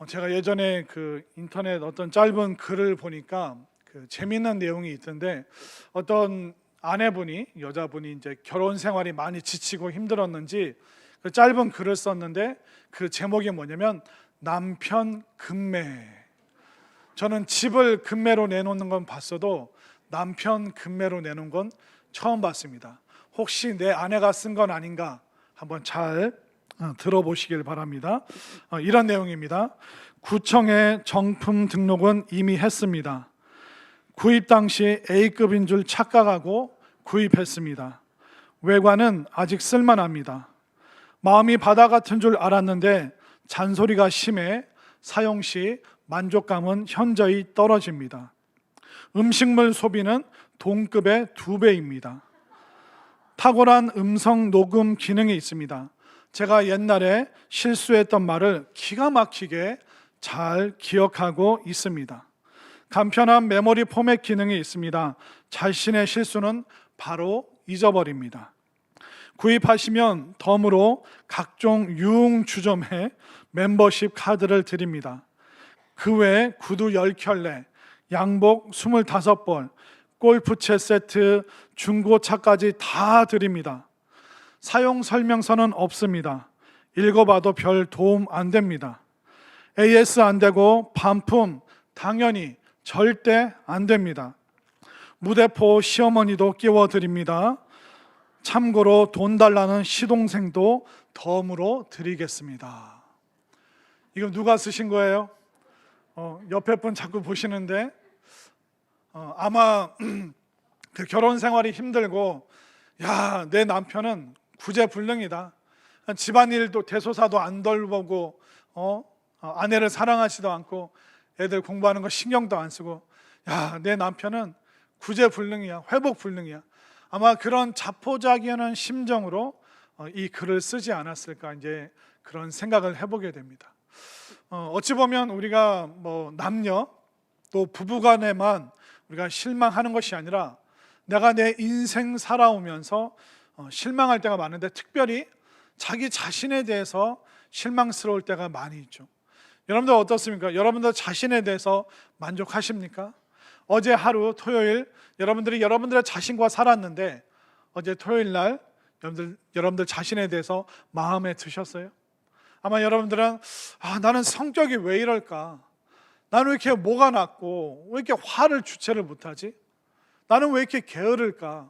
제가 예전에 그 인터넷 어떤 짧은 글을 보니까 그 재미있는 내용이 있던데, 어떤 아내분이, 여자분이 이제 결혼 생활이 많이 지치고 힘들었는지 그 짧은 글을 썼는데, 그 제목이 뭐냐면 남편 금매. 저는 집을 금매로 내놓는 건 봤어도 남편 금매로 내놓은 건 처음 봤습니다. 혹시 내 아내가 쓴 건 아닌가 한번 잘 들어보시길 바랍니다. 이런 내용입니다. 구청에 정품 등록은 이미 했습니다. 구입 당시 A급인 줄 착각하고 구입했습니다. 외관은 아직 쓸만합니다. 마음이 바다 같은 줄 알았는데 잔소리가 심해 사용 시 만족감은 현저히 떨어집니다. 음식물 소비는 동급의 2배입니다. 탁월한 음성 녹음 기능이 있습니다. 제가 옛날에 실수했던 말을 기가 막히게 잘 기억하고 있습니다. 간편한 메모리 포맷 기능이 있습니다. 자신의 실수는 바로 잊어버립니다. 구입하시면 덤으로 각종 유흥주점에 멤버십 카드를 드립니다. 그 외에 구두 10켤레, 양복 25벌, 골프채 세트, 중고차까지 다 드립니다. 사용 설명서는 없습니다. 읽어봐도 별 도움 안 됩니다. AS 안 되고 반품 당연히 절대 안 됩니다. 무대포 시어머니도 끼워드립니다. 참고로 돈 달라는 시동생도 덤으로 드리겠습니다. 이거 누가 쓰신 거예요? 옆에 분 자꾸 보시는데 아마 그 결혼 생활이 힘들고, 야, 내 남편은 구제불능이다, 집안일도 대소사도 안 돌보고 아내를 사랑하지도 않고 애들 공부하는 거 신경도 안 쓰고, 야, 내 남편은 구제불능이야, 회복불능이야, 아마 그런 자포자기하는 심정으로 이 글을 쓰지 않았을까, 이제 그런 생각을 해보게 됩니다. 어찌 보면 우리가 남녀 또 부부간에만 우리가 실망하는 것이 아니라 내가 내 인생 살아오면서 실망할 때가 많은데, 특별히 자기 자신에 대해서 실망스러울 때가 많이 있죠. 여러분들 어떻습니까? 여러분들 자신에 대해서 만족하십니까? 어제 하루 토요일 여러분들이 여러분들의 자신과 살았는데, 어제 토요일 날 여러분들 자신에 대해서 마음에 드셨어요? 아마 여러분들은 나는 성격이 왜 이럴까? 나는 왜 이렇게 뭐가 났고 왜 이렇게 화를 주체를 못하지? 나는 왜 이렇게 게으를까?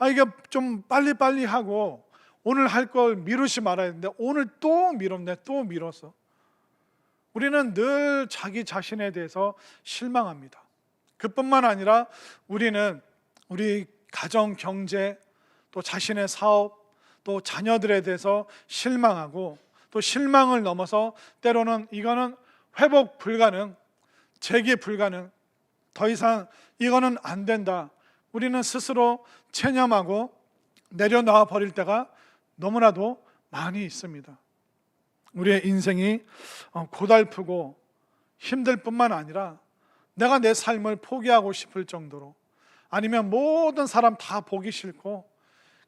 이게 좀 빨리빨리 하고 오늘 할 걸 미루지 말아야 되는데 오늘 또 미뤘네, 또 미뤘어. 우리는 늘 자기 자신에 대해서 실망합니다. 그뿐만 아니라 우리는 우리 가정, 경제, 또 자신의 사업, 또 자녀들에 대해서 실망하고, 또 실망을 넘어서 때로는 이거는 회복 불가능, 재기 불가능, 더 이상 이거는 안 된다, 우리는 스스로 체념하고 내려놔 버릴 때가 너무나도 많이 있습니다. 우리의 인생이 고달프고 힘들 뿐만 아니라 내가 내 삶을 포기하고 싶을 정도로, 아니면 모든 사람 다 보기 싫고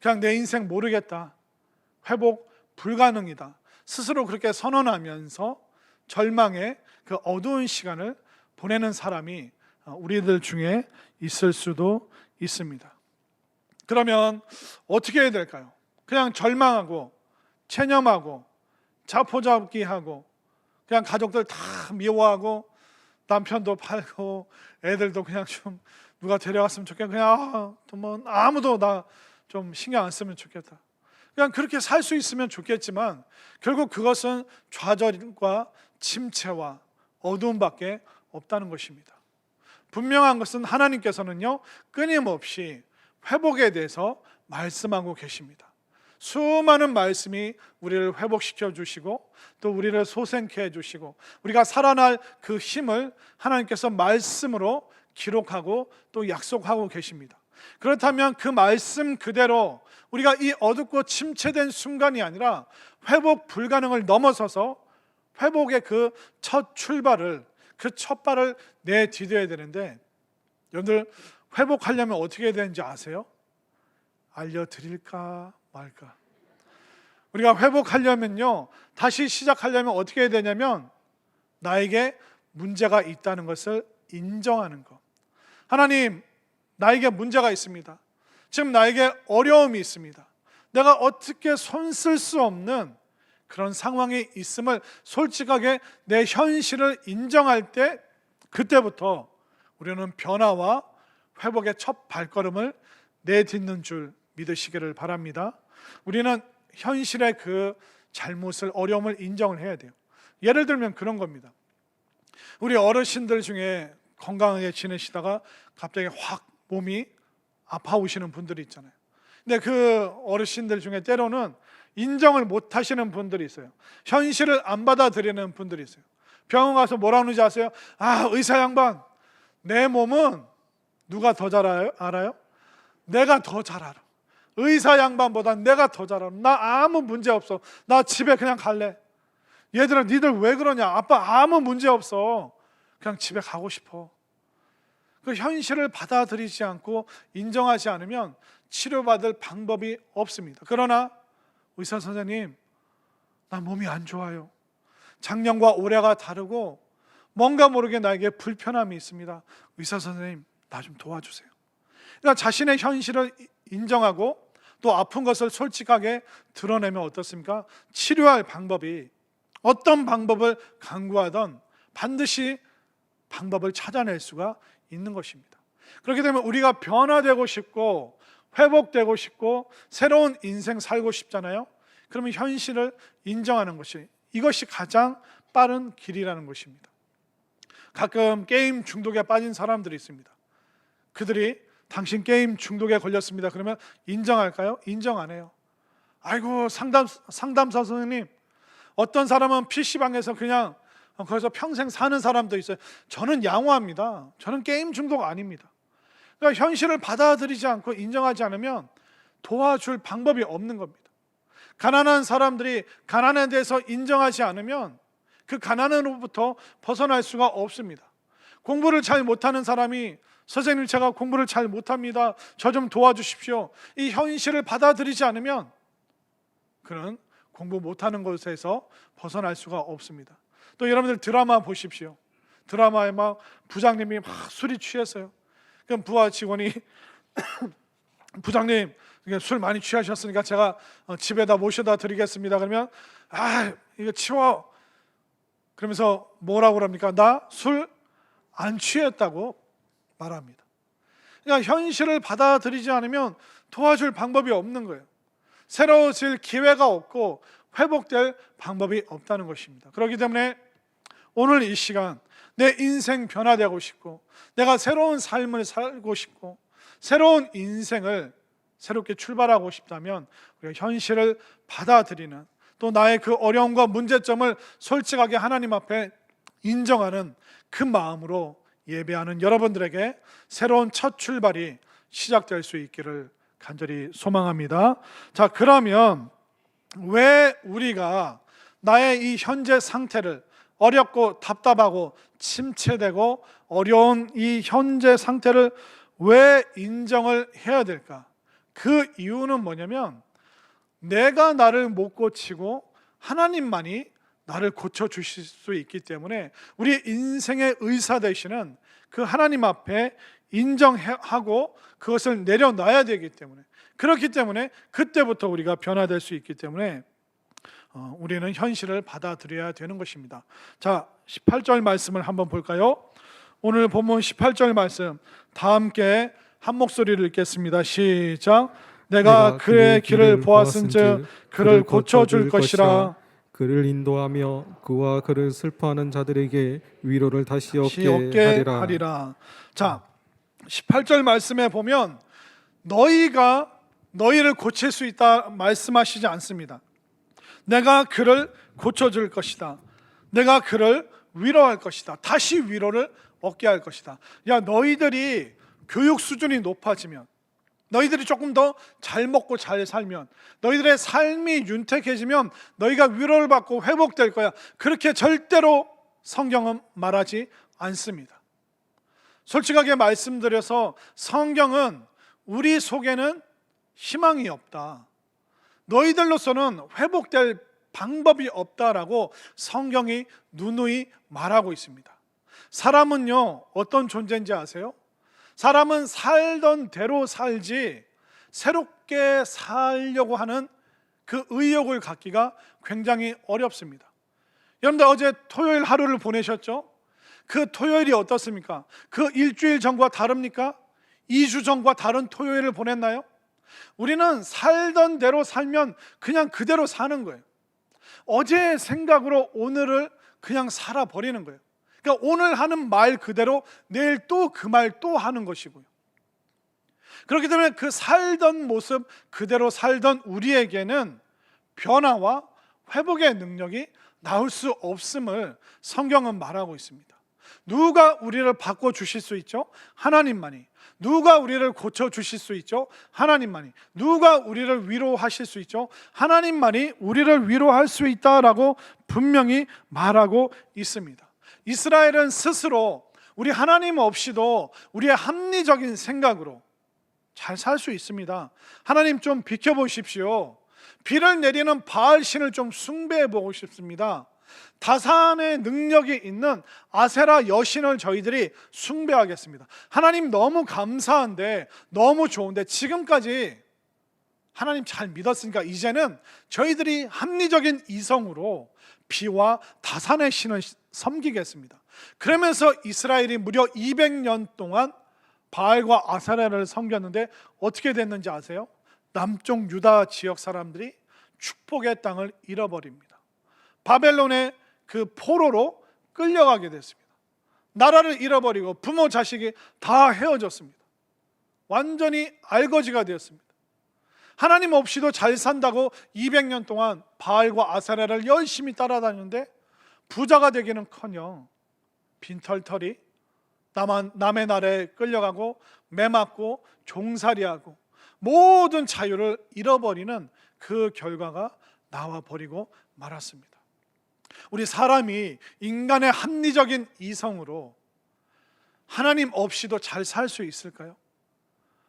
그냥 내 인생 모르겠다, 회복 불가능이다, 스스로 그렇게 선언하면서 절망의 그 어두운 시간을 보내는 사람이 우리들 중에 있을 수도 있습니다. 그러면 어떻게 해야 될까요? 그냥 절망하고 체념하고 자포자기하고 그냥 가족들 다 미워하고 남편도 팔고 애들도 그냥 좀 누가 데려갔으면 좋겠고, 그냥 아무도 나 좀 신경 안 쓰면 좋겠다, 그냥 그렇게 살 수 있으면 좋겠지만 결국 그것은 좌절과 침체와 어두움밖에 없다는 것입니다. 분명한 것은 하나님께서는요, 끊임없이 회복에 대해서 말씀하고 계십니다. 수많은 말씀이 우리를 회복시켜 주시고 또 우리를 소생케 해주시고 우리가 살아날 그 힘을 하나님께서 말씀으로 기록하고 또 약속하고 계십니다. 그렇다면 그 말씀 그대로 우리가 이 어둡고 침체된 순간이 아니라 회복 불가능을 넘어서서 회복의 그 첫 출발을, 그 첫 발을 내디뎌야 되는데, 여러분들 회복하려면 어떻게 해야 되는지 아세요? 알려드릴까 말까? 우리가 회복하려면요, 다시 시작하려면 어떻게 해야 되냐면 나에게 문제가 있다는 것을 인정하는 것. 하나님, 나에게 문제가 있습니다. 지금 나에게 어려움이 있습니다. 내가 어떻게 손 쓸 수 없는 그런 상황이 있음을 솔직하게 내 현실을 인정할 때, 그때부터 우리는 변화와 회복의 첫 발걸음을 내딛는 줄 믿으시기를 바랍니다. 우리는 현실의 그 잘못을, 어려움을 인정을 해야 돼요. 예를 들면 그런 겁니다. 우리 어르신들 중에 건강하게 지내시다가 갑자기 확 몸이 아파오시는 분들이 있잖아요. 근데 그 어르신들 중에 때로는 인정을 못 하시는 분들이 있어요. 현실을 안 받아들이는 분들이 있어요. 병원 가서 뭐라 하는지 아세요? 아, 의사 양반, 내 몸은 누가 더 잘 알아요? 내가 더 잘 알아. 의사 양반보다 내가 더 잘 알아. 나 아무 문제 없어. 나 집에 그냥 갈래. 얘들아, 니들 왜 그러냐? 아빠 아무 문제 없어. 그냥 집에 가고 싶어. 그 현실을 받아들이지 않고 인정하지 않으면 치료받을 방법이 없습니다. 그러나 의사 선생님, 나 몸이 안 좋아요. 작년과 올해가 다르고 뭔가 모르게 나에게 불편함이 있습니다. 의사 선생님, 나 좀 도와주세요. 그러니까 자신의 현실을 인정하고 또 아픈 것을 솔직하게 드러내면 어떻습니까? 치료할 방법이, 어떤 방법을 강구하던 반드시 방법을 찾아낼 수가 있는 것입니다. 그렇게 되면 우리가 변화되고 싶고 회복되고 싶고 새로운 인생 살고 싶잖아요. 그러면 현실을 인정하는 것이, 이것이 가장 빠른 길이라는 것입니다. 가끔 게임 중독에 빠진 사람들이 있습니다. 그들이 당신 게임 중독에 걸렸습니다. 그러면 인정할까요? 인정 안 해요. 아이고, 상담사 선생님, 어떤 사람은 PC방에서 그냥 거기서 평생 사는 사람도 있어요. 저는 양호합니다. 저는 게임 중독 아닙니다. 그러니까 현실을 받아들이지 않고 인정하지 않으면 도와줄 방법이 없는 겁니다. 가난한 사람들이 가난에 대해서 인정하지 않으면 그 가난으로부터 벗어날 수가 없습니다. 공부를 잘 못하는 사람이, 선생님 제가 공부를 잘 못합니다. 저 좀 도와주십시오. 이 현실을 받아들이지 않으면 그는 공부 못하는 것에서 벗어날 수가 없습니다. 또 여러분들 드라마 보십시오. 드라마에 막 부장님이 막 술이 취했어요. 그럼 부하 직원이 부장님, 술 많이 취하셨으니까 제가 집에다 모셔다 드리겠습니다. 그러면 이거 치워. 그러면서 뭐라고 합니까? 나 술 안 취했다고 말합니다. 그러니까 현실을 받아들이지 않으면 도와줄 방법이 없는 거예요. 새로워질 기회가 없고 회복될 방법이 없다는 것입니다. 그렇기 때문에 오늘 이 시간, 내 인생 변화되고 싶고 내가 새로운 삶을 살고 싶고 새로운 인생을 새롭게 출발하고 싶다면 우리가 현실을 받아들이는, 또 나의 그 어려움과 문제점을 솔직하게 하나님 앞에 인정하는 그 마음으로 예배하는 여러분들에게 새로운 첫 출발이 시작될 수 있기를 간절히 소망합니다. 자, 그러면 왜 우리가 나의 이 현재 상태를, 어렵고 답답하고 침체되고 어려운 이 현재 상태를 왜 인정을 해야 될까? 그 이유는 뭐냐면 내가 나를 못 고치고 하나님만이 나를 고쳐주실 수 있기 때문에 우리 인생의 의사 되시는 그 하나님 앞에 인정하고 그것을 내려놔야 되기 때문에, 그렇기 때문에 그때부터 우리가 변화될 수 있기 때문에 우리는 현실을 받아들여야 되는 것입니다. 자, 18절 말씀을 한번 볼까요? 오늘 본문 18절 말씀 다 함께 한 목소리를 읽겠습니다. 시작. 내가 그의 길을 보았은즉 그를 고쳐줄 것이라. 그를 인도하며 그와 그를 슬퍼하는 자들에게 위로를 다시 얻게 하리라. 자, 18절 말씀에 보면 너희가 너희를 고칠 수 있다 말씀하시지 않습니다. 내가 그를 고쳐줄 것이다. 내가 그를 위로할 것이다. 다시 위로를 얻게 할 것이다. 야, 너희들이 교육 수준이 높아지면, 너희들이 조금 더 잘 먹고 잘 살면, 너희들의 삶이 윤택해지면 너희가 위로를 받고 회복될 거야. 그렇게 절대로 성경은 말하지 않습니다. 솔직하게 말씀드려서 성경은 우리 속에는 희망이 없다, 너희들로서는 회복될 방법이 없다라고 성경이 누누이 말하고 있습니다. 사람은요, 어떤 존재인지 아세요? 사람은 살던 대로 살지 새롭게 살려고 하는 그 의욕을 갖기가 굉장히 어렵습니다. 여러분들 어제 토요일 하루를 보내셨죠? 그 토요일이 어떻습니까? 그 일주일 전과 다릅니까? 2주 전과 다른 토요일을 보냈나요? 우리는 살던 대로 살면 그냥 그대로 사는 거예요. 어제의 생각으로 오늘을 그냥 살아버리는 거예요. 그러니까 오늘 하는 말 그대로 내일 또 그 말 또 하는 것이고요. 그렇기 때문에 그 살던 모습 그대로 살던 우리에게는 변화와 회복의 능력이 나올 수 없음을 성경은 말하고 있습니다. 누가 우리를 바꿔주실 수 있죠? 하나님만이. 누가 우리를 고쳐주실 수 있죠? 하나님만이. 누가 우리를 위로하실 수 있죠? 하나님만이 우리를 위로할 수 있다라고 분명히 말하고 있습니다. 이스라엘은 스스로 우리 하나님 없이도 우리의 합리적인 생각으로 잘 살 수 있습니다. 하나님 좀 비켜보십시오. 비를 내리는 바알 신을 좀 숭배해 보고 싶습니다. 다산의 능력이 있는 아세라 여신을 저희들이 숭배하겠습니다. 하나님 너무 감사한데, 너무 좋은데 지금까지 하나님 잘 믿었으니까 이제는 저희들이 합리적인 이성으로 비와 다산의 신을 섬기겠습니다. 그러면서 이스라엘이 무려 200년 동안 바알과 아세라를 섬겼는데 어떻게 됐는지 아세요? 남쪽 유다 지역 사람들이 축복의 땅을 잃어버립니다. 바벨론의 그 포로로 끌려가게 됐습니다. 나라를 잃어버리고 부모 자식이 다 헤어졌습니다. 완전히 알거지가 되었습니다. 하나님 없이도 잘 산다고 200년 동안 바알과 아세라를 열심히 따라다녔는데 부자가 되기는커녕 빈털터리 남의 나라에 끌려가고 매맞고 종살이하고 모든 자유를 잃어버리는 그 결과가 나와버리고 말았습니다. 우리 사람이 인간의 합리적인 이성으로 하나님 없이도 잘 살 수 있을까요?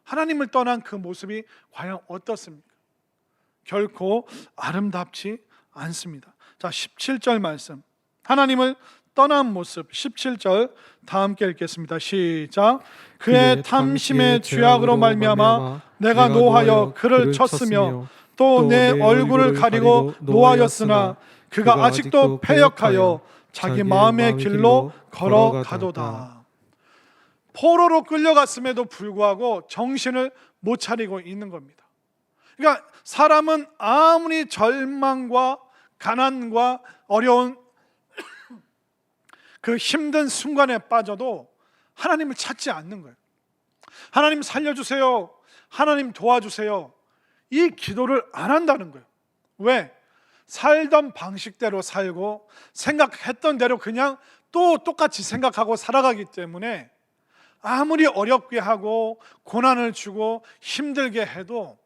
하나님을 떠난 그 모습이 과연 어떻습니까? 결코 아름답지 않습니다. 자, 17절 말씀, 하나님을 떠난 모습 17절 다 함께 읽겠습니다. 시작. 그의 탐심의 죄악으로 말미암아 내가 노하여 그를 쳤으며 또 내 얼굴을 가리고 노하였으나 그가 아직도 패역하여 자기 마음의 길로 걸어가도다. 포로로 끌려갔음에도 불구하고 정신을 못 차리고 있는 겁니다. 그러니까 사람은 아무리 절망과 가난과 어려운 그 힘든 순간에 빠져도 하나님을 찾지 않는 거예요. 하나님 살려주세요. 하나님 도와주세요. 이 기도를 안 한다는 거예요. 왜? 살던 방식대로 살고 생각했던 대로 그냥 또 똑같이 생각하고 살아가기 때문에 아무리 어렵게 하고 고난을 주고 힘들게 해도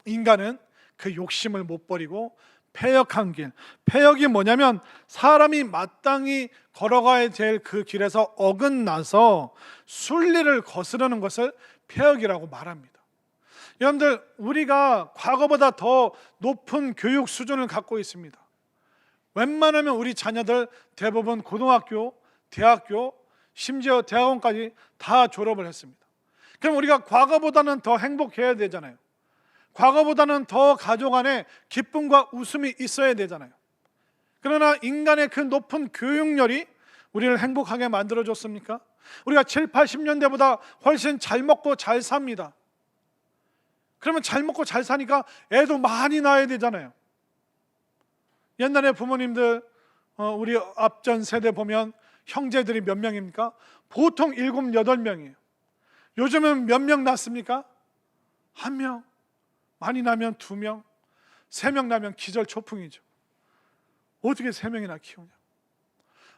인간은 그 욕심을 못 버리고 패역한 길, 패역이 뭐냐면 사람이 마땅히 걸어가야 될 그 길에서 어긋나서 순리를 거스르는 것을 패역이라고 말합니다. 여러분들, 우리가 과거보다 더 높은 교육 수준을 갖고 있습니다. 웬만하면 우리 자녀들 대부분 고등학교, 대학교, 심지어 대학원까지 다 졸업을 했습니다. 그럼 우리가 과거보다는 더 행복해야 되잖아요. 과거보다는 더 가족 안에 기쁨과 웃음이 있어야 되잖아요. 그러나 인간의 그 높은 교육열이 우리를 행복하게 만들어줬습니까? 우리가 7, 80년대보다 훨씬 잘 먹고 잘 삽니다. 그러면 잘 먹고 잘 사니까 애도 많이 낳아야 되잖아요. 옛날에 부모님들 우리 앞전 세대 보면 형제들이 몇 명입니까? 보통 7, 8명이에요. 요즘은 몇 명 낳습니까? 1명. 많이 나면 2명, 3명 나면 기절초풍이죠. 어떻게 3명이나 키우냐?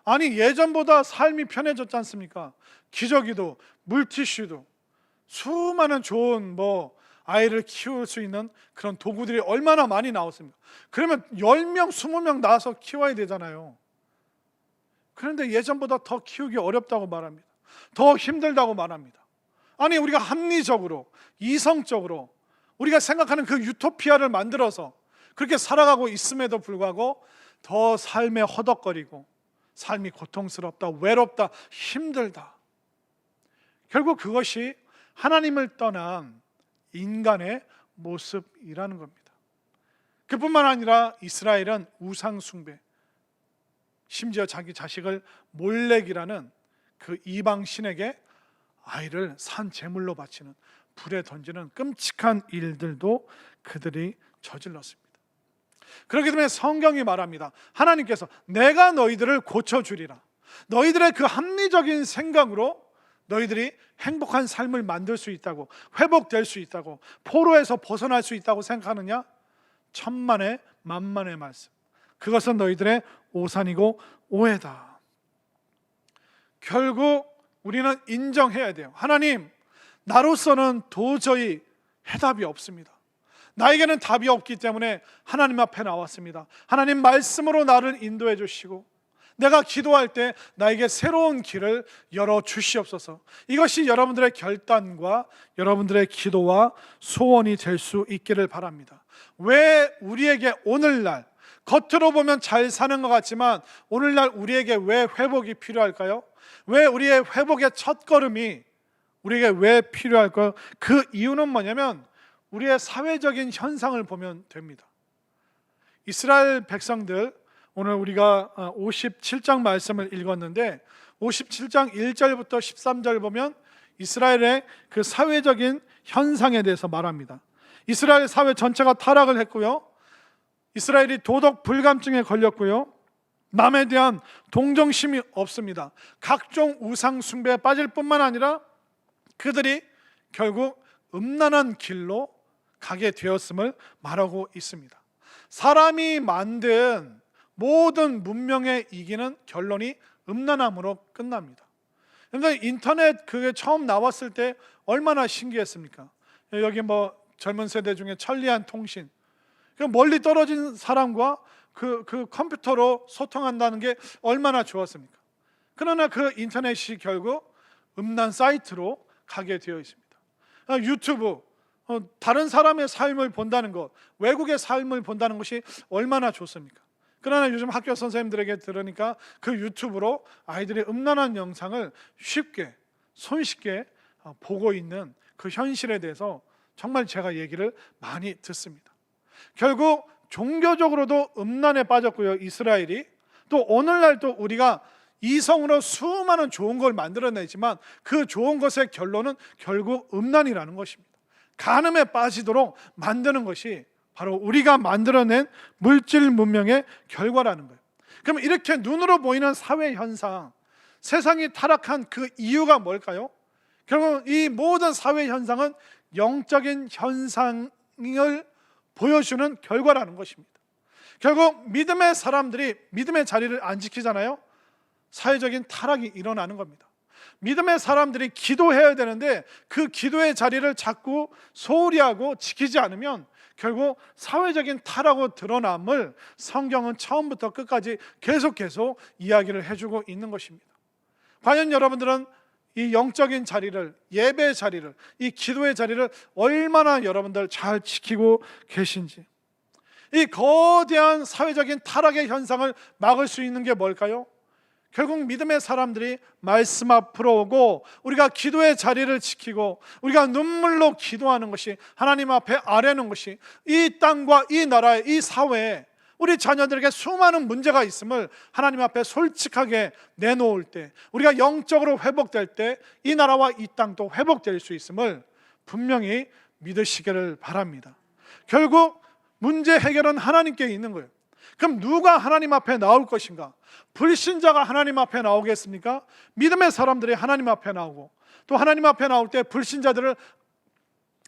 아니, 예전보다 삶이 편해졌지 않습니까? 기저귀도 물티슈도 수많은 좋은 아이를 키울 수 있는 그런 도구들이 얼마나 많이 나왔습니까? 그러면 10명, 20명 낳아서 키워야 되잖아요. 그런데 예전보다 더 키우기 어렵다고 말합니다. 더 힘들다고 말합니다. 아니, 우리가 합리적으로, 이성적으로 우리가 생각하는 그 유토피아를 만들어서 그렇게 살아가고 있음에도 불구하고 더 삶에 허덕거리고 삶이 고통스럽다, 외롭다, 힘들다. 결국 그것이 하나님을 떠난 인간의 모습이라는 겁니다. 그뿐만 아니라 이스라엘은 우상 숭배, 심지어 자기 자식을 몰렉이라는 그 이방 신에게 아이를 산 제물로 바치는, 불에 던지는 끔찍한 일들도 그들이 저질렀습니다. 그렇기 때문에 성경이 말합니다. 하나님께서 내가 너희들을 고쳐주리라. 너희들의 그 합리적인 생각으로 너희들이 행복한 삶을 만들 수 있다고, 회복될 수 있다고, 포로에서 벗어날 수 있다고 생각하느냐? 천만의 만만의 말씀. 그것은 너희들의 오산이고 오해다. 결국 우리는 인정해야 돼요. 하나님, 나로서는 도저히 해답이 없습니다. 나에게는 답이 없기 때문에 하나님 앞에 나왔습니다. 하나님 말씀으로 나를 인도해 주시고 내가 기도할 때 나에게 새로운 길을 열어 주시옵소서. 이것이 여러분들의 결단과 여러분들의 기도와 소원이 될 수 있기를 바랍니다. 왜 우리에게 오늘날, 겉으로 보면 잘 사는 것 같지만 오늘날 우리에게 왜 회복이 필요할까요? 왜 우리의 회복의 첫걸음이 우리에게 왜 필요할까요? 그 이유는 뭐냐면 우리의 사회적인 현상을 보면 됩니다. 이스라엘 백성들, 오늘 우리가 57장 말씀을 읽었는데 57장 1절부터 13절 보면 이스라엘의 그 사회적인 현상에 대해서 말합니다. 이스라엘 사회 전체가 타락을 했고요, 이스라엘이 도덕 불감증에 걸렸고요, 남에 대한 동정심이 없습니다. 각종 우상 숭배에 빠질 뿐만 아니라 그들이 결국 음란한 길로 가게 되었음을 말하고 있습니다. 사람이 만든 모든 문명의 이기는 결론이 음란함으로 끝납니다. 그런데 인터넷 그게 처음 나왔을 때 얼마나 신기했습니까? 여기 뭐 젊은 세대 중에 천리안 통신, 멀리 떨어진 사람과 그 컴퓨터로 소통한다는 게 얼마나 좋았습니까? 그러나 그 인터넷이 결국 음란 사이트로 가게 되어 있습니다. 유튜브, 다른 사람의 삶을 본다는 것, 외국의 삶을 본다는 것이 얼마나 좋습니까? 그러나 요즘 학교 선생님들에게 들으니까 그 유튜브로 아이들의 음란한 영상을 쉽게, 손쉽게 보고 있는 그 현실에 대해서 정말 제가 얘기를 많이 듣습니다. 결국 종교적으로도 음란에 빠졌고요, 이스라엘이. 또 오늘날 또 우리가 이성으로 수많은 좋은 걸 만들어내지만 그 좋은 것의 결론은 결국 음란이라는 것입니다. 간음에 빠지도록 만드는 것이 바로 우리가 만들어낸 물질 문명의 결과라는 거예요. 그럼 이렇게 눈으로 보이는 사회 현상, 세상이 타락한 그 이유가 뭘까요? 결국 이 모든 사회 현상은 영적인 현상을 보여주는 결과라는 것입니다. 결국 믿음의 사람들이 믿음의 자리를 안 지키잖아요. 사회적인 타락이 일어나는 겁니다. 믿음의 사람들이 기도해야 되는데 그 기도의 자리를 자꾸 소홀히 하고 지키지 않으면 결국 사회적인 타락으로 드러남을 성경은 처음부터 끝까지 계속 이야기를 해주고 있는 것입니다. 과연 여러분들은 이 영적인 자리를, 예배의 자리를, 이 기도의 자리를 얼마나 여러분들 잘 지키고 계신지. 이 거대한 사회적인 타락의 현상을 막을 수 있는 게 뭘까요? 결국 믿음의 사람들이 말씀 앞으로 오고 우리가 기도의 자리를 지키고 우리가 눈물로 기도하는 것이, 하나님 앞에 아뢰는 것이 이 땅과 이 나라의 이 사회에 우리 자녀들에게 수많은 문제가 있음을 하나님 앞에 솔직하게 내놓을 때, 우리가 영적으로 회복될 때 이 나라와 이 땅도 회복될 수 있음을 분명히 믿으시기를 바랍니다. 결국 문제 해결은 하나님께 있는 거예요. 그럼 누가 하나님 앞에 나올 것인가? 불신자가 하나님 앞에 나오겠습니까? 믿음의 사람들이 하나님 앞에 나오고, 또 하나님 앞에 나올 때 불신자들을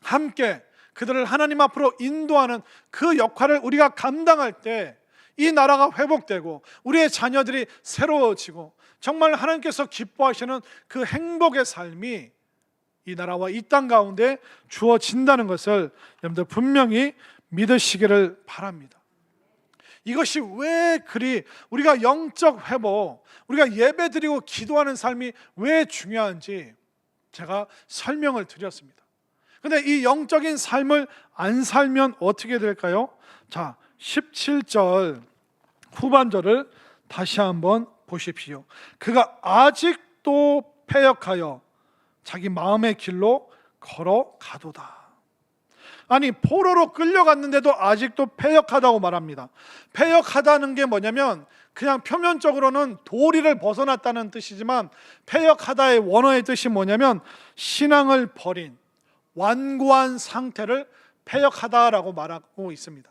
함께 그들을 하나님 앞으로 인도하는 그 역할을 우리가 감당할 때 이 나라가 회복되고 우리의 자녀들이 새로워지고 정말 하나님께서 기뻐하시는 그 행복의 삶이 이 나라와 이 땅 가운데 주어진다는 것을 여러분들 분명히 믿으시기를 바랍니다. 이것이 왜 그리 우리가 영적 회복, 우리가 예배드리고 기도하는 삶이 왜 중요한지 제가 설명을 드렸습니다. 근데 이 영적인 삶을 안 살면 어떻게 될까요? 자, 17절 후반절을 다시 한번 보십시오. 그가 아직도 패역하여 자기 마음의 길로 걸어가도다. 아니, 포로로 끌려갔는데도 아직도 패역하다고 말합니다. 패역하다는 게 뭐냐면 그냥 표면적으로는 도리를 벗어났다는 뜻이지만, 패역하다의 원어의 뜻이 뭐냐면 신앙을 버린 완고한 상태를 패역하다라고 말하고 있습니다.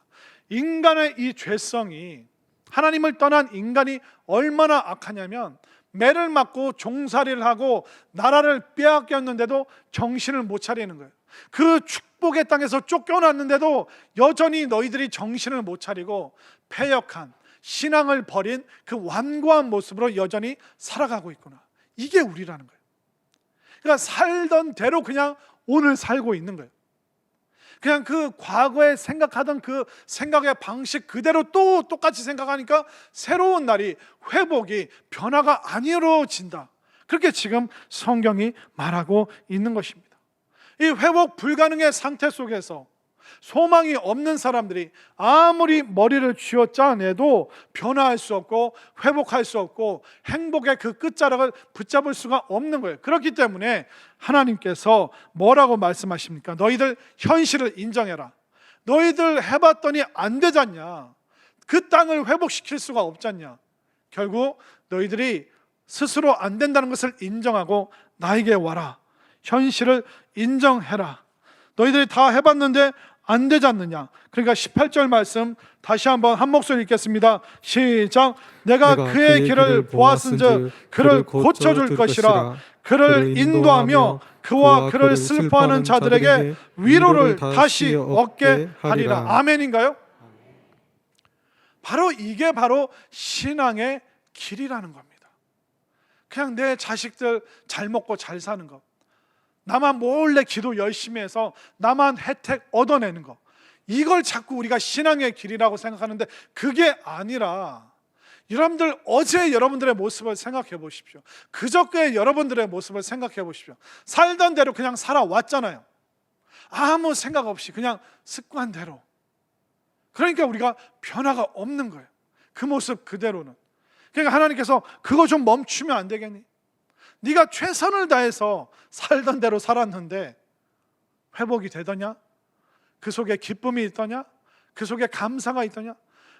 인간의 이 죄성이, 하나님을 떠난 인간이 얼마나 악하냐면 매를 맞고 종살이를 하고 나라를 빼앗겼는데도 정신을 못 차리는 거예요. 그 축복의 땅에서 쫓겨났는데도 여전히 너희들이 정신을 못 차리고 패역한, 신앙을 버린 그 완고한 모습으로 여전히 살아가고 있구나. 이게 우리라는 거예요. 그러니까 살던 대로 그냥 오늘 살고 있는 거예요. 그냥 그 과거에 생각하던 그 생각의 방식 그대로 또 똑같이 생각하니까 새로운 날이, 회복이, 변화가 안 이루어진다. 그렇게 지금 성경이 말하고 있는 것입니다. 이 회복 불가능의 상태 속에서 소망이 없는 사람들이 아무리 머리를 쥐어짜내도 변화할 수 없고 회복할 수 없고 행복의 그 끝자락을 붙잡을 수가 없는 거예요. 그렇기 때문에 하나님께서 뭐라고 말씀하십니까? 너희들 현실을 인정해라. 너희들 해봤더니 안 되잖냐. 그 땅을 회복시킬 수가 없잖냐. 결국 너희들이 스스로 안 된다는 것을 인정하고 나에게 와라. 현실을 인정해라. 너희들이 다 해봤는데 안 되지 않느냐. 그러니까 18절 말씀 다시 한번 한 목소리 읽겠습니다. 시작. 내가 그의 길을 보았은즉 그를 고쳐줄 것이라. 그를 인도하며 그와 그를 슬퍼하는 자들에게 위로를 다시 얻게 하리라. 아멘인가요? 바로 이게 바로 신앙의 길이라는 겁니다. 그냥 내 자식들 잘 먹고 잘 사는 것, 나만 몰래 기도 열심히 해서 나만 혜택 얻어내는 거, 이걸 자꾸 우리가 신앙의 길이라고 생각하는데 그게 아니라, 여러분들 어제 여러분들의 모습을 생각해 보십시오. 그저께 여러분들의 모습을 생각해 보십시오. 살던 대로 그냥 살아왔잖아요. 아무 생각 없이 그냥 습관대로. 그러니까 우리가 변화가 없는 거예요. 그 모습 그대로는. 그러니까 하나님께서 그거 좀 멈추면 안 되겠니? 네가 최선을 다해서 살던 대로 살았는데 회복이 되더냐? 그 속에 기쁨이 있더냐? 그 속에 감사가 있더냐?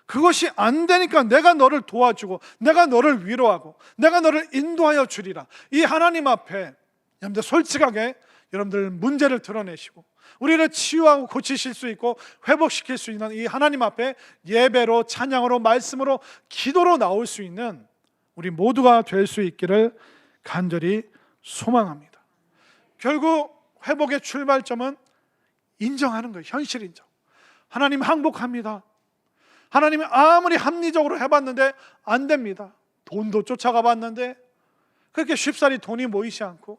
그것이 안 되니까 내가 너를 도와주고 내가 너를 위로하고 내가 너를 인도하여 주리라. 이 하나님 앞에 여러분들 솔직하게 여러분들 문제를 드러내시고 우리를 치유하고 고치실 수 있고 회복시킬 수 있는 이 하나님 앞에 예배로, 찬양으로, 말씀으로, 기도로 나올 수 있는 우리 모두가 될 수 있기를 간절히 소망합니다. 결국 회복의 출발점은 인정하는 거예요. 현실 인정. 하나님 항복합니다. 하나님이 아무리 합리적으로 해봤는데 안 됩니다. 돈도 쫓아가 봤는데 그렇게 쉽사리 돈이 모이지 않고,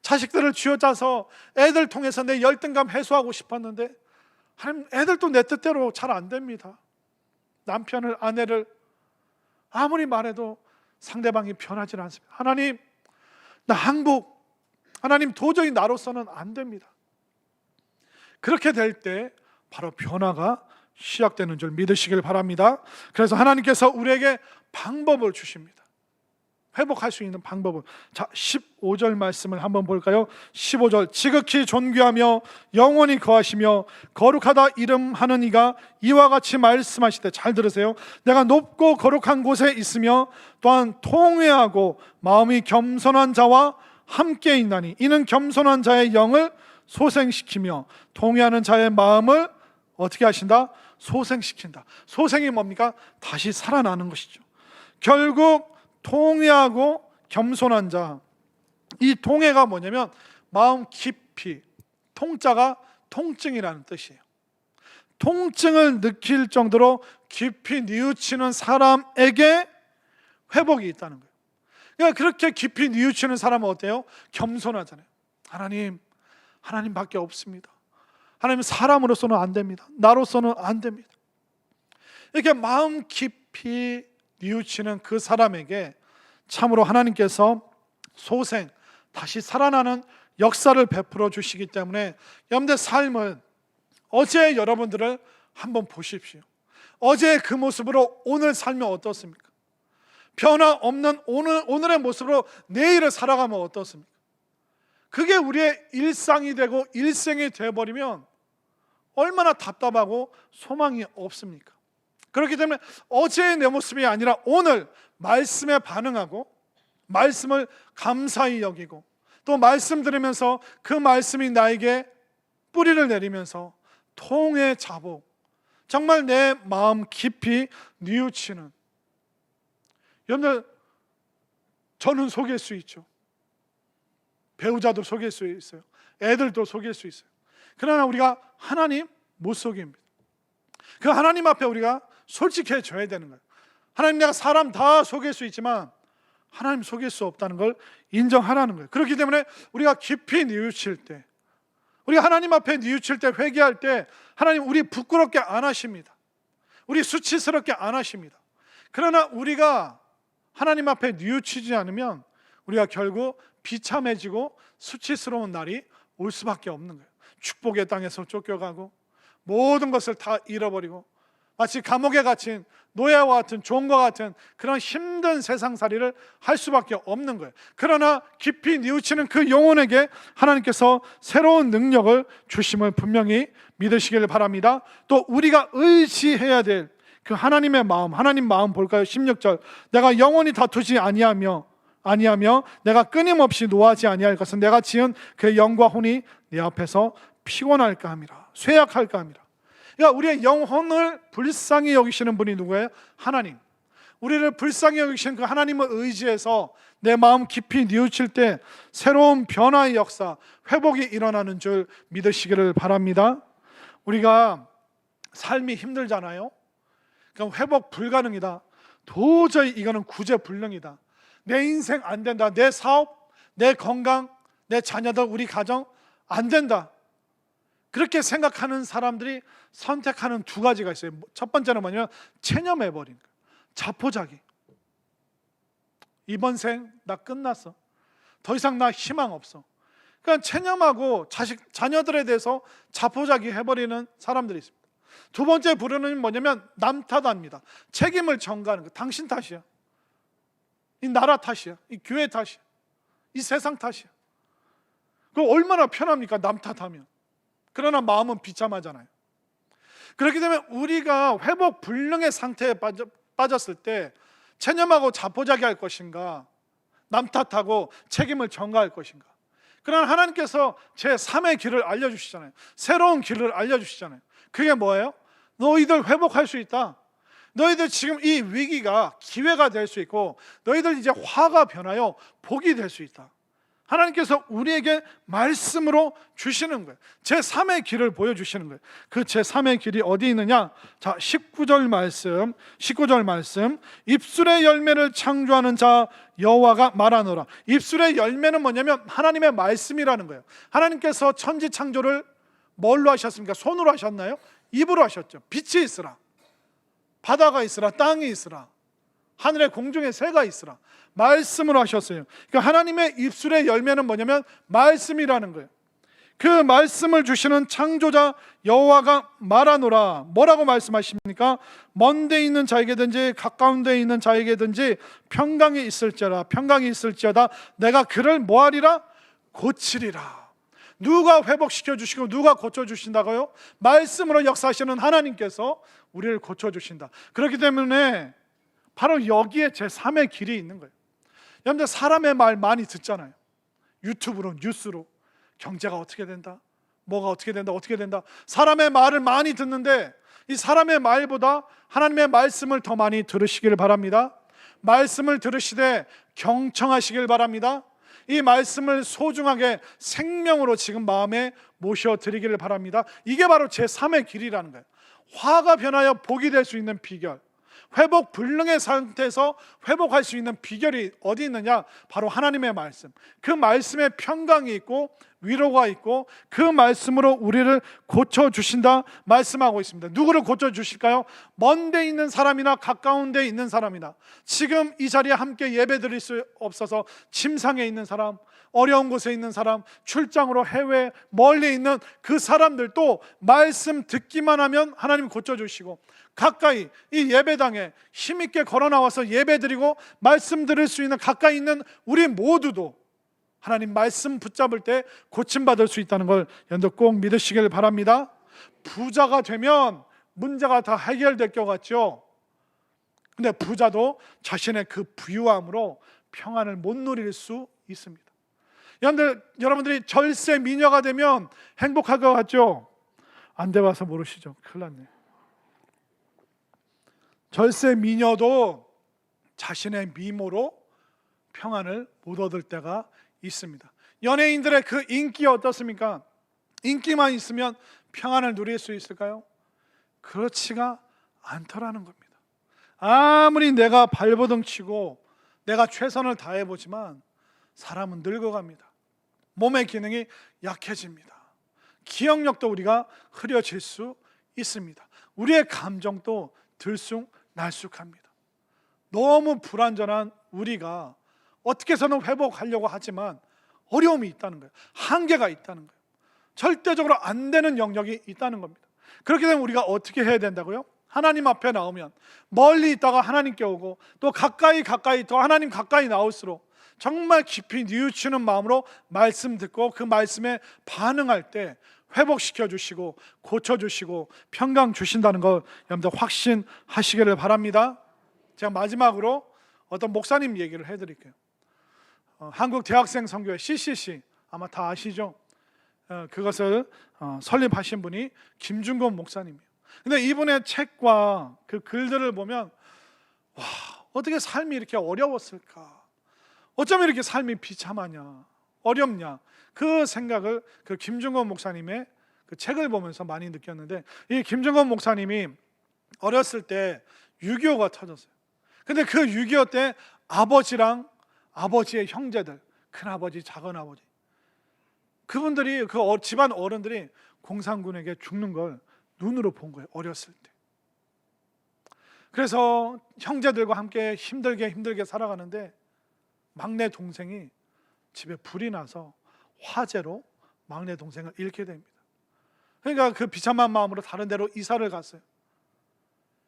자식들을 쥐어짜서 애들 통해서 내 열등감 해소하고 싶었는데 하나님, 애들도 내 뜻대로 잘 안 됩니다. 남편을, 아내를 아무리 말해도 상대방이 변하지 않습니다. 하나님, 나 항복, 하나님 도저히 나로서는 안 됩니다. 그렇게 될 때 바로 변화가 시작되는 줄 믿으시길 바랍니다. 그래서 하나님께서 우리에게 방법을 주십니다. 회복할 수 있는 방법을. 자, 15절 말씀을 한번 볼까요? 15절. 지극히 존귀하며 영원히 거하시며 거룩하다 이름하는 이가 이와 같이 말씀하시되, 잘 들으세요. 내가 높고 거룩한 곳에 있으며 또한 통회하고 마음이 겸손한 자와 함께 있나니 이는 겸손한 자의 영을 소생시키며 통회하는 자의 마음을 어떻게 하신다? 소생시킨다. 소생이 뭡니까? 다시 살아나는 것이죠. 결국 통회하고 겸손한 자, 이 통회가 뭐냐면 마음 깊이, 통자가 통증이라는 뜻이에요. 통증을 느낄 정도로 깊이 뉘우치는 사람에게 회복이 있다는 거예요. 그러니까 그렇게 깊이 뉘우치는 사람은 어때요? 겸손하잖아요. 하나님밖에 없습니다. 하나님, 사람으로서는 안 됩니다. 나로서는 안 됩니다. 이렇게 마음 깊이 뉘우치는 그 사람에게 참으로 하나님께서 소생, 다시 살아나는 역사를 베풀어 주시기 때문에 여러분들 삶은, 어제 여러분들을 한번 보십시오. 어제의 그 모습으로 오늘 살면 어떻습니까? 변화 없는 오늘의 모습으로 내일을 살아가면 어떻습니까? 그게 우리의 일상이 되고 일생이 되어버리면 얼마나 답답하고 소망이 없습니까? 그렇기 때문에 어제의 내 모습이 아니라 오늘 말씀에 반응하고 말씀을 감사히 여기고 또 말씀 들으면서 그 말씀이 나에게 뿌리를 내리면서 통의 자복, 정말 내 마음 깊이 뉘우치는, 여러분들 저는 속일 수 있죠. 배우자도 속일 수 있어요. 애들도 속일 수 있어요. 그러나 우리가 하나님 못 속입니다. 그 하나님 앞에 우리가 솔직해져야 되는 거예요. 하나님, 내가 사람 다 속일 수 있지만 하나님 속일 수 없다는 걸 인정하라는 거예요. 그렇기 때문에 우리가 깊이 뉘우칠 때, 우리가 하나님 앞에 뉘우칠 때, 회개할 때 하나님 우리 부끄럽게 안 하십니다. 우리 수치스럽게 안 하십니다. 그러나 우리가 하나님 앞에 뉘우치지 않으면 우리가 결국 비참해지고 수치스러운 날이 올 수밖에 없는 거예요. 축복의 땅에서 쫓겨가고 모든 것을 다 잃어버리고 마치 감옥에 갇힌 노예와 같은 종과 같은 그런 힘든 세상살이를 할 수밖에 없는 거예요. 그러나 깊이 뉘우치는 그 영혼에게 하나님께서 새로운 능력을 주심을 분명히 믿으시길 바랍니다. 또 우리가 의지해야 될 그 하나님의 마음, 하나님 마음 볼까요? 16절, 내가 영원히 다투지 아니하며 내가 끊임없이 노하지 아니할 것은 내가 지은 그 영과 혼이 내 앞에서 피곤할까 함이라, 쇠약할까 함이라. 그러니까 우리의 영혼을 불쌍히 여기시는 분이 누구예요? 하나님. 우리를 불쌍히 여기시는 그 하나님을 의지해서 내 마음 깊이 뉘우칠 때 새로운 변화의 역사, 회복이 일어나는 줄 믿으시기를 바랍니다. 우리가 삶이 힘들잖아요. 그럼 회복 불가능이다. 도저히 이거는 구제불능이다. 내 인생 안 된다. 내 사업, 내 건강, 내 자녀들, 우리 가정 안 된다. 그렇게 생각하는 사람들이 선택하는 두 가지가 있어요. 첫 번째는 뭐냐면 체념해버린 거예요. 자포자기. 이번 생 나 끝났어. 더 이상 나 희망 없어. 그러니까 체념하고 자녀들에 대해서 자포자기 해버리는 사람들이 있습니다. 두 번째 부류는 뭐냐면 남 탓합니다. 책임을 전가하는 거예요. 당신 탓이야. 이 나라 탓이야. 이 교회 탓이야. 이 세상 탓이야. 그 얼마나 편합니까? 남 탓하면. 그러나 마음은 비참하잖아요. 그렇기 때문에 우리가 회복 불능의 상태에 빠졌을 때 체념하고 자포자기 할 것인가, 남 탓하고 책임을 전가할 것인가. 그러나 하나님께서 제3의 길을 알려주시잖아요. 새로운 길을 알려주시잖아요. 그게 뭐예요? 너희들 회복할 수 있다. 너희들 지금 이 위기가 기회가 될 수 있고 너희들 이제 화가 변하여 복이 될 수 있다. 하나님께서 우리에게 말씀으로 주시는 거예요. 제3의 길을 보여주시는 거예요. 그 제3의 길이 어디 있느냐? 자, 19절 말씀. 입술의 열매를 창조하는 자 여호와가 말하노라. 입술의 열매는 뭐냐면 하나님의 말씀이라는 거예요. 하나님께서 천지 창조를 뭘로 하셨습니까? 손으로 하셨나요? 입으로 하셨죠. 빛이 있으라, 바다가 있으라, 땅이 있으라, 하늘의 공중에 새가 있으라. 말씀으로 하셨어요. 그러니까 하나님의 입술의 열매는 뭐냐면 말씀이라는 거예요. 그 말씀을 주시는 창조자 여호와가 말하노라. 뭐라고 말씀하십니까? 먼 데 있는 자에게든지 가까운 데 있는 자에게든지 평강이 있을지어다 내가 그를 뭐하리라? 고치리라. 누가 회복시켜 주시고 누가 고쳐주신다고요? 말씀으로 역사하시는 하나님께서 우리를 고쳐주신다. 그렇기 때문에 바로 여기에 제3의 길이 있는 거예요. 여러분들 사람의 말 많이 듣잖아요. 유튜브로, 뉴스로 경제가 어떻게 된다, 뭐가 어떻게 된다. 사람의 말을 많이 듣는데 이 사람의 말보다 하나님의 말씀을 더 많이 들으시길 바랍니다. 말씀을 들으시되 경청하시길 바랍니다. 이 말씀을 소중하게 생명으로 지금 마음에 모셔드리기를 바랍니다. 이게 바로 제3의 길이라는 거예요. 화가 변하여 복이 될 수 있는 비결, 회복 불능의 상태에서 회복할 수 있는 비결이 어디 있느냐? 바로 하나님의 말씀. 그 말씀에 평강이 있고 위로가 있고 그 말씀으로 우리를 고쳐주신다 말씀하고 있습니다. 누구를 고쳐주실까요? 먼 데 있는 사람이나 가까운 데 있는 사람이나 지금 이 자리에 함께 예배 드릴 수 없어서 침상에 있는 사람, 어려운 곳에 있는 사람, 출장으로 해외 멀리 있는 그 사람들도 말씀 듣기만 하면 하나님 고쳐주시고 가까이 이 예배당에 힘있게 걸어 나와서 예배드리고 말씀 들을 수 있는 가까이 있는 우리 모두도 하나님 말씀 붙잡을 때 고침받을 수 있다는 걸 여러분들 꼭 믿으시길 바랍니다. 부자가 되면 문제가 다 해결될 것 같죠? 근데 부자도 자신의 그 부유함으로 평안을 못 누릴 수 있습니다. 여러분들이 절세 미녀가 되면 행복할 것 같죠? 안 돼봐서 모르시죠? 큰일 났네. 절세 미녀도 자신의 미모로 평안을 못 얻을 때가 있습니다. 연예인들의 그 인기 어떻습니까? 인기만 있으면 평안을 누릴 수 있을까요? 그렇지가 않더라는 겁니다. 아무리 내가 발버둥 치고 내가 최선을 다해보지만 사람은 늙어갑니다. 몸의 기능이 약해집니다. 기억력도 우리가 흐려질 수 있습니다. 우리의 감정도 들쑥날쑥합니다. 너무 불완전한 우리가 어떻게 해서는 회복하려고 하지만 어려움이 있다는 거예요. 한계가 있다는 거예요. 절대적으로 안 되는 영역이 있다는 겁니다. 그렇게 되면 우리가 어떻게 해야 된다고요? 하나님 앞에 나오면 멀리 있다가 하나님께 오고 또 가까이 더 하나님 가까이 나올수록 정말 깊이 뉘우치는 마음으로 말씀 듣고 그 말씀에 반응할 때 회복시켜 주시고 고쳐주시고 평강 주신다는 걸 여러분들 확신하시기를 바랍니다. 제가 마지막으로 어떤 목사님 얘기를 해드릴게요. 한국 대학생 선교회 CCC 아마 다 아시죠? 그것을 설립하신 분이 김준건 목사님이에요. 근데 이분의 책과 그 글들을 보면 와, 어떻게 삶이 이렇게 어려웠을까? 어쩌면 이렇게 삶이 비참하냐, 어렵냐, 그 생각을 그 김준건 목사님의 그 책을 보면서 많이 느꼈는데, 이 김준건 목사님이 어렸을 때 6.25가 터졌어요. 근데 그 6.25 때 아버지랑 아버지의 형제들, 큰아버지, 작은아버지, 그분들이 그 집안 어른들이 공산군에게 죽는 걸 눈으로 본 거예요. 어렸을 때. 그래서 형제들과 함께 힘들게 살아가는데 막내 동생이 집에 불이 나서 화재로 막내 동생을 잃게 됩니다. 그러니까 그 비참한 마음으로 다른 데로 이사를 갔어요.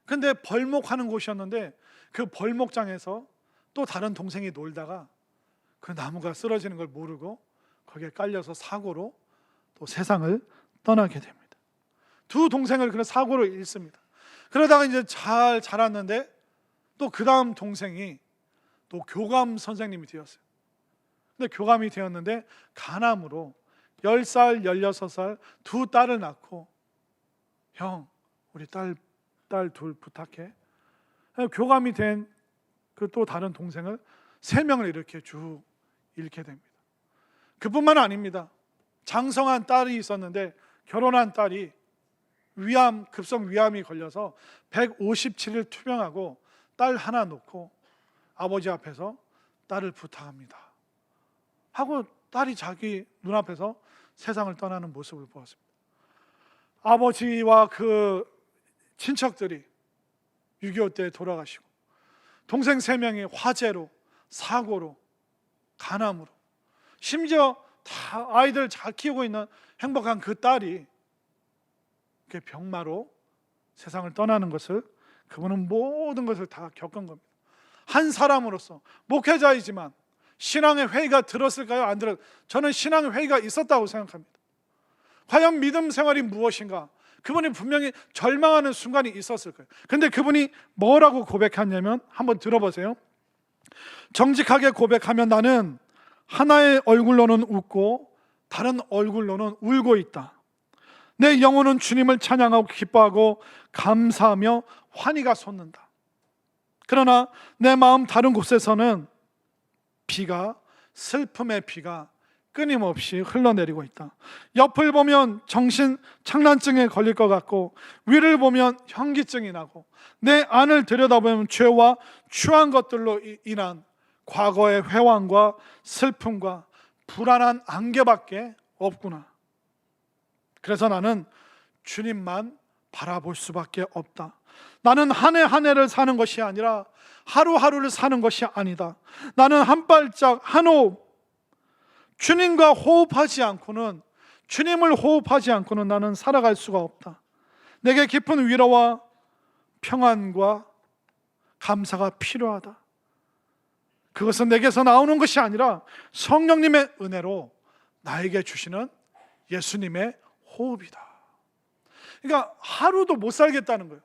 근데 벌목하는 곳이었는데 그 벌목장에서 또 다른 동생이 놀다가 그 나무가 쓰러지는 걸 모르고 거기에 깔려서 사고로 또 세상을 떠나게 됩니다. 두 동생을 그런 사고로 잃습니다. 그러다가 이제 잘 자랐는데 또 그 다음 동생이 또 교감 선생님이 되었어요. 근데 교감이 되었는데 간암으로 10살, 16살 두 딸을 낳고 형, 우리 딸 둘 부탁해. 교감이 된 그 또 다른 동생을 3명을 이렇게 쭉 잃게 됩니다. 그뿐만 아닙니다. 장성한 딸이 있었는데 결혼한 딸이 급성 위암이 걸려서 157일 투병하고 딸 하나 놓고 아버지 앞에서 딸을 부탁합니다 하고 딸이 자기 눈앞에서 세상을 떠나는 모습을 보았습니다. 아버지와 그 친척들이 6.25 때 돌아가시고 동생 3명이 화재로, 사고로, 간암으로, 심지어 다 아이들 잘 키우고 있는 행복한 그 딸이 병마로 세상을 떠나는 것을, 그분은 모든 것을 다 겪은 겁니다. 한 사람으로서 목회자이지만 신앙의 회의가 들었을까요? 안 들었을까요? 저는 신앙의 회의가 있었다고 생각합니다. 과연 믿음 생활이 무엇인가? 그분이 분명히 절망하는 순간이 있었을 거예요. 근데 그분이 뭐라고 고백했냐면 한번 들어보세요. 정직하게 고백하면 나는 하나의 얼굴로는 웃고 다른 얼굴로는 울고 있다. 내 영혼은 주님을 찬양하고 기뻐하고 감사하며 환희가 솟는다. 그러나 내 마음 다른 곳에서는 슬픔의 비가 끊임없이 흘러내리고 있다. 옆을 보면 정신 착란증에 걸릴 것 같고 위를 보면 현기증이 나고 내 안을 들여다보면 죄와 추한 것들로 인한 과거의 회왕과 슬픔과 불안한 안개밖에 없구나. 그래서 나는 주님만 바라볼 수밖에 없다. 나는 한 해 한 해를 사는 것이 아니라 하루하루를 사는 것이 아니다. 나는 한 발짝 한 호흡, 주님과 호흡하지 않고는, 주님을 호흡하지 않고는 나는 살아갈 수가 없다. 내게 깊은 위로와 평안과 감사가 필요하다. 그것은 내게서 나오는 것이 아니라 성령님의 은혜로 나에게 주시는 예수님의 호흡이다. 그러니까 하루도 못 살겠다는 거예요.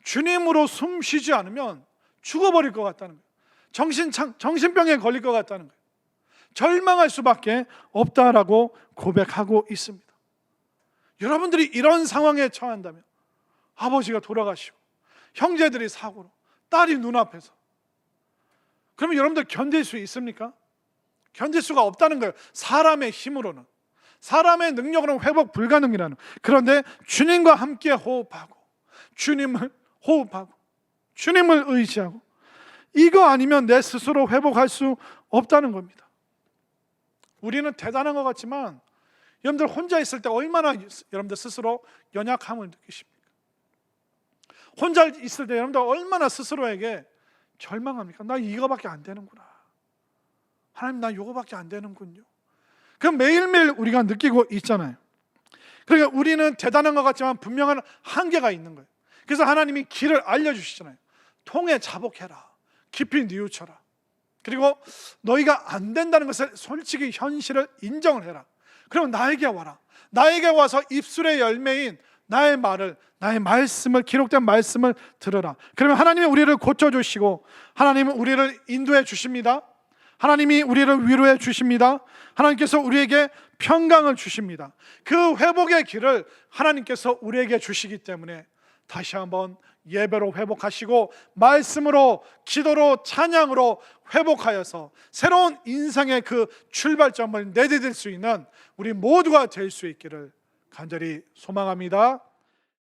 주님으로 숨 쉬지 않으면 죽어버릴 것 같다는 거예요. 정신병에 걸릴 것 같다는 거예요. 절망할 수밖에 없다라고 고백하고 있습니다. 여러분들이 이런 상황에 처한다면, 아버지가 돌아가시고 형제들이 사고로, 딸이 눈앞에서, 그러면 여러분들 견딜 수 있습니까? 견딜 수가 없다는 거예요. 사람의 힘으로는, 사람의 능력으로는 회복 불가능이라는. 그런데 주님과 함께 호흡하고, 주님을 호흡하고, 주님을 의지하고, 이거 아니면 내 스스로 회복할 수 없다는 겁니다. 우리는 대단한 것 같지만 여러분들 혼자 있을 때 얼마나 여러분들 스스로 연약함을 느끼십니까? 혼자 있을 때 여러분들 얼마나 스스로에게 절망합니까? 나 이거밖에 안 되는구나. 하나님, 나 이거밖에 안 되는군요. 그럼 매일매일 우리가 느끼고 있잖아요. 그러니까 우리는 대단한 것 같지만 분명한 한계가 있는 거예요. 그래서 하나님이 길을 알려주시잖아요. 통에 자복해라, 깊이 뉘우쳐라. 그리고 너희가 안 된다는 것을 솔직히 현실을 인정을 해라. 그럼 나에게 와라. 나에게 와서 입술의 열매인 나의 말을, 나의 말씀을, 기록된 말씀을 들으라. 그러면 하나님이 우리를 고쳐주시고, 하나님은 우리를 인도해 주십니다. 하나님이 우리를 위로해 주십니다. 하나님께서 우리에게 평강을 주십니다. 그 회복의 길을 하나님께서 우리에게 주시기 때문에 다시 한번 예배로 회복하시고, 말씀으로, 기도로, 찬양으로 회복하여서 새로운 인생의 그 출발점을 내디딜 수 있는 우리 모두가 될 수 있기를 간절히 소망합니다.